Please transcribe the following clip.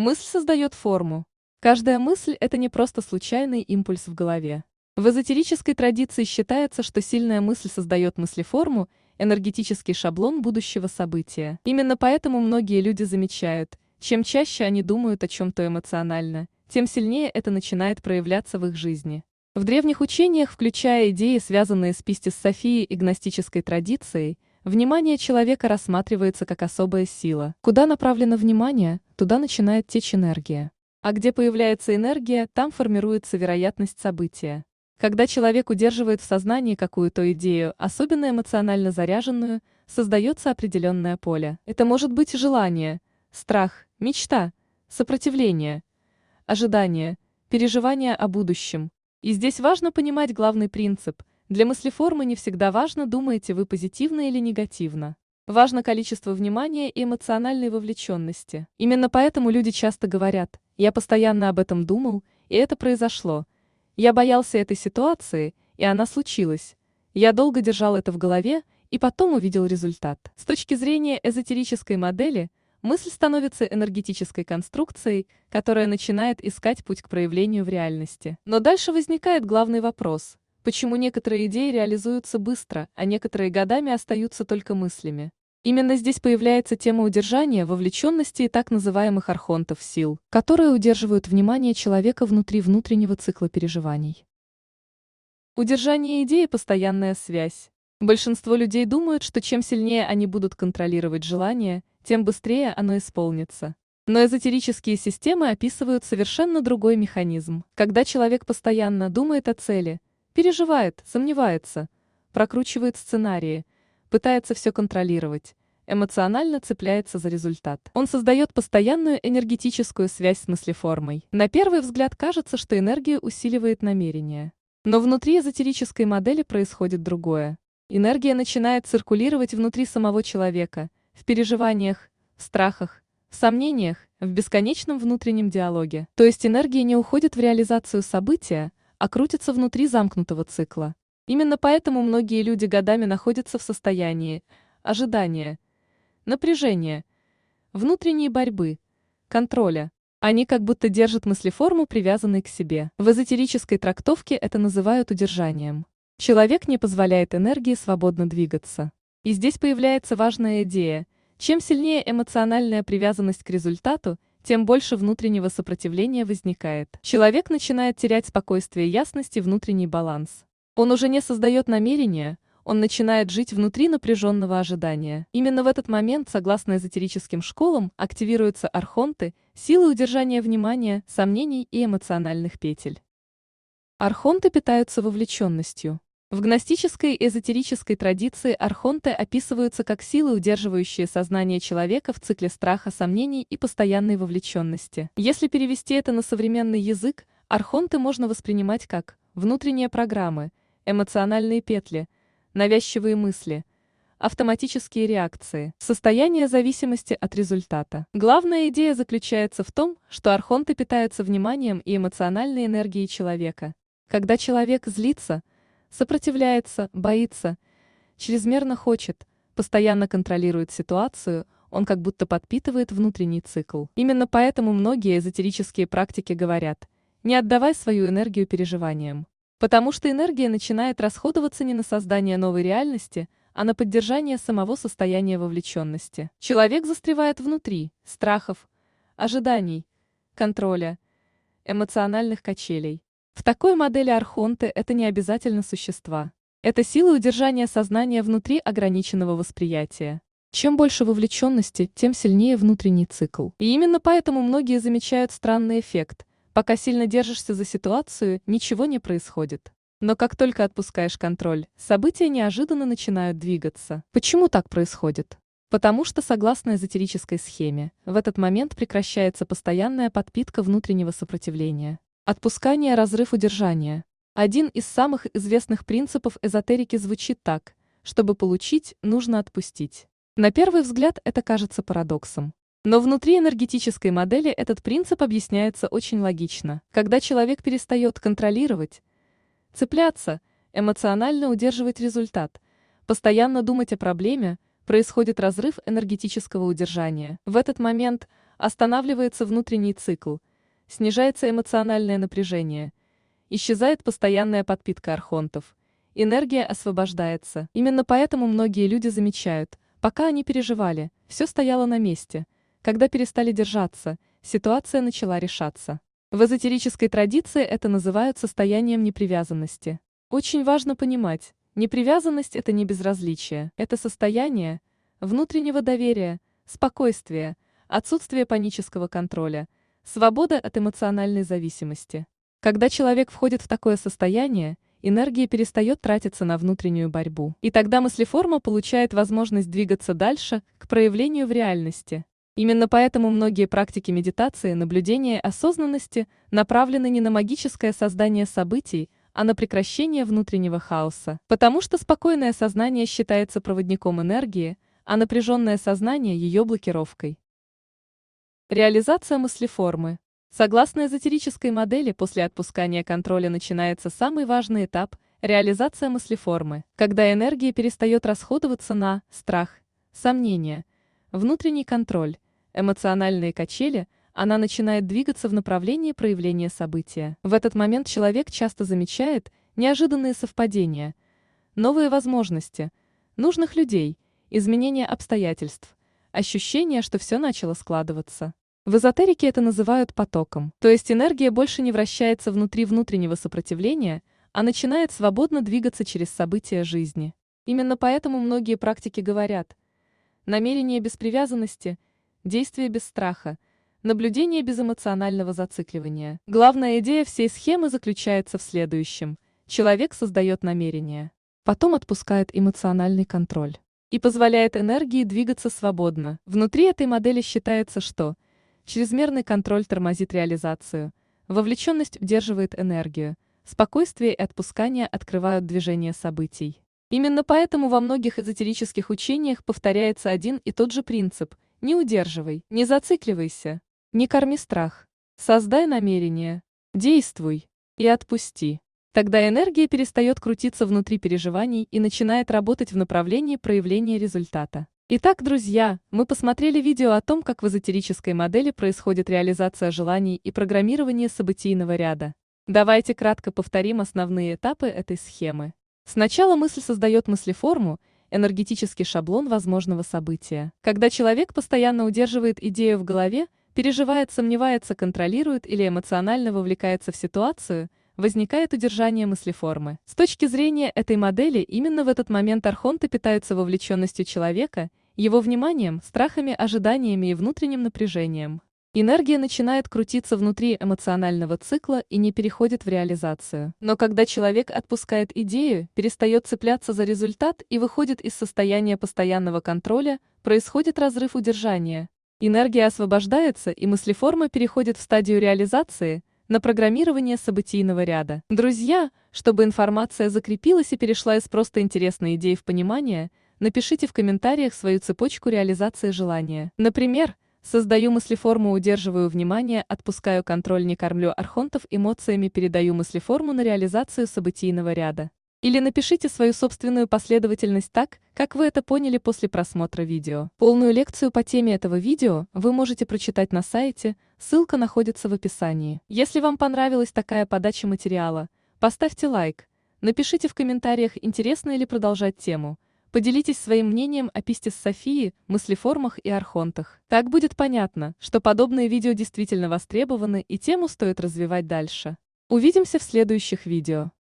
Мысль создает форму. Каждая мысль– это не просто случайный импульс в голове. В эзотерической традиции считается, что сильная мысль создает мыслеформу, энергетический шаблон будущего события. Именно поэтому многие люди замечают, чем чаще они думают о чем-то эмоционально, тем сильнее это начинает проявляться в их жизни. В древних учениях, включая идеи, связанные с Пистис Софией и гностической традицией, внимание человека рассматривается как особая сила. Куда направлено внимание, туда начинает течь энергия. А где появляется энергия, там формируется вероятность события. Когда человек удерживает в сознании какую-то идею, особенно эмоционально заряженную, создается определенное поле. Это может быть желание, страх, мечта, сопротивление, ожидание, переживание о будущем. И здесь важно понимать главный принцип. Для мыслеформы не всегда важно, думаете вы позитивно или негативно. Важно количество внимания и эмоциональной вовлеченности. Именно поэтому люди часто говорят: «Я постоянно об этом думал, и это произошло. Я боялся этой ситуации, и она случилась. Я долго держал это в голове, и потом увидел результат». С точки зрения эзотерической модели, мысль становится энергетической конструкцией, которая начинает искать путь к проявлению в реальности. Но дальше возникает главный вопрос: почему некоторые идеи реализуются быстро, а некоторые годами остаются только мыслями? Именно здесь появляется тема удержания вовлеченности и так называемых архонтов сил, которые удерживают внимание человека внутри внутреннего цикла переживаний. Удержание идеи– постоянная связь. Большинство людей думают, что чем сильнее они будут контролировать желание, тем быстрее оно исполнится. Но эзотерические системы описывают совершенно другой механизм. Когда человек постоянно думает о цели, переживает, сомневается, прокручивает сценарии, пытается все контролировать, эмоционально цепляется за результат. Он создает постоянную энергетическую связь с мыслеформой. На первый взгляд кажется, что энергия усиливает намерение. Но внутри эзотерической модели происходит другое. Энергия начинает циркулировать внутри самого человека, в переживаниях, в страхах, в сомнениях, в бесконечном внутреннем диалоге. То есть энергия не уходит в реализацию события, а крутится внутри замкнутого цикла. Именно поэтому многие люди годами находятся в состоянии ожидания, напряжения, внутренней борьбы, контроля. Они как будто держат мыслеформу, привязанной к себе. В эзотерической трактовке это называют удержанием. Человек не позволяет энергии свободно двигаться. И здесь появляется важная идея. Чем сильнее эмоциональная привязанность к результату, тем больше внутреннего сопротивления возникает. Человек начинает терять спокойствие, ясность и внутренний баланс. Он уже не создает намерения, он начинает жить внутри напряженного ожидания. Именно в этот момент, согласно эзотерическим школам, активируются архонты, силы удержания внимания, сомнений и эмоциональных петель. Архонты питаются вовлеченностью. В гностической и эзотерической традиции архонты описываются как силы, удерживающие сознание человека в цикле страха, сомнений и постоянной вовлеченности. Если перевести это на современный язык, архонты можно воспринимать как внутренние программы, эмоциональные петли, навязчивые мысли, автоматические реакции, состояние зависимости от результата. Главная идея заключается в том, что архонты питаются вниманием и эмоциональной энергией человека. Когда человек злится, сопротивляется, боится, чрезмерно хочет, постоянно контролирует ситуацию, он как будто подпитывает внутренний цикл. Именно поэтому многие эзотерические практики говорят: не отдавай свою энергию переживаниям. Потому что энергия начинает расходоваться не на создание новой реальности, а на поддержание самого состояния вовлеченности. Человек застревает внутри страхов, ожиданий, контроля, эмоциональных качелей. В такой модели архонты – это не обязательно существа. Это силы удержания сознания внутри ограниченного восприятия. Чем больше вовлеченности, тем сильнее внутренний цикл. И именно поэтому многие замечают странный эффект. Пока сильно держишься за ситуацию, ничего не происходит. Но как только отпускаешь контроль, события неожиданно начинают двигаться. Почему так происходит? Потому что, согласно эзотерической схеме, в этот момент прекращается постоянная подпитка внутреннего сопротивления. Отпускание, разрыв, удержание. Один из самых известных принципов эзотерики звучит так: чтобы получить, нужно отпустить. На первый взгляд это кажется парадоксом. Но внутри энергетической модели этот принцип объясняется очень логично. Когда человек перестает контролировать, цепляться, эмоционально удерживать результат, постоянно думать о проблеме, происходит разрыв энергетического удержания. В этот момент останавливается внутренний цикл, снижается эмоциональное напряжение, исчезает постоянная подпитка архонтов, энергия освобождается. Именно поэтому многие люди замечают, пока они переживали, все стояло на месте. Когда перестали держаться, ситуация начала решаться. В эзотерической традиции это называют состоянием непривязанности. Очень важно понимать, непривязанность – это не безразличие, это состояние внутреннего доверия, спокойствия, отсутствие панического контроля, свобода от эмоциональной зависимости. Когда человек входит в такое состояние, энергия перестает тратиться на внутреннюю борьбу. И тогда мыслеформа получает возможность двигаться дальше, к проявлению в реальности. Именно поэтому многие практики медитации, наблюдения и осознанности направлены не на магическое создание событий, а на прекращение внутреннего хаоса. Потому что спокойное сознание считается проводником энергии, а напряженное сознание – ее блокировкой. Реализация мыслеформы. Согласно эзотерической модели, после отпускания контроля начинается самый важный этап – реализация мыслеформы, когда энергия перестает расходоваться на страх, сомнения, внутренний контроль, эмоциональные качели, она начинает двигаться в направлении проявления события. В этот момент человек часто замечает неожиданные совпадения, новые возможности, нужных людей, изменения обстоятельств, ощущение, что все начало складываться. В эзотерике это называют потоком, то есть энергия больше не вращается внутри внутреннего сопротивления, а начинает свободно двигаться через события жизни. Именно поэтому многие практики говорят: намерение без привязанности, действие без страха, наблюдение без эмоционального зацикливания. Главная идея всей схемы заключается в следующем: человек создает намерение, потом отпускает эмоциональный контроль и позволяет энергии двигаться свободно. Внутри этой модели считается, что чрезмерный контроль тормозит реализацию, вовлеченность удерживает энергию, спокойствие и отпускание открывают движение событий. Именно поэтому во многих эзотерических учениях повторяется один и тот же принцип: не удерживай, не зацикливайся, не корми страх, создай намерение, действуй и отпусти. Тогда энергия перестает крутиться внутри переживаний и начинает работать в направлении проявления результата. Итак, друзья, мы посмотрели видео о том, как в эзотерической модели происходит реализация желаний и программирование событийного ряда. Давайте кратко повторим основные этапы этой схемы. Сначала мысль создает мыслеформу, энергетический шаблон возможного события. Когда человек постоянно удерживает идею в голове, переживает, сомневается, контролирует или эмоционально вовлекается в ситуацию, возникает удержание мыслеформы. С точки зрения этой модели, именно в этот момент архонты питаются вовлеченностью человека, его вниманием, страхами, ожиданиями и внутренним напряжением. Энергия начинает крутиться внутри эмоционального цикла и не переходит в реализацию. Но когда человек отпускает идею, перестает цепляться за результат и выходит из состояния постоянного контроля, происходит разрыв удержания. Энергия освобождается, и мыслеформа переходит в стадию реализации, на программирование событийного ряда. Друзья, чтобы информация закрепилась и перешла из просто интересной идеи в понимание, напишите в комментариях свою цепочку реализации желания. Например, создаю мыслеформу, удерживаю внимание, отпускаю контроль, не кормлю архонтов эмоциями, передаю мыслеформу на реализацию событийного ряда. Или напишите свою собственную последовательность так, как вы это поняли после просмотра видео. Полную лекцию по теме этого видео вы можете прочитать на сайте, ссылка находится в описании. Если вам понравилась такая подача материала, поставьте лайк, напишите в комментариях, интересно ли продолжать тему. Поделитесь своим мнением о Пистис Софии, мыслеформах и архонтах. Так будет понятно, что подобные видео действительно востребованы и тему стоит развивать дальше. Увидимся в следующих видео.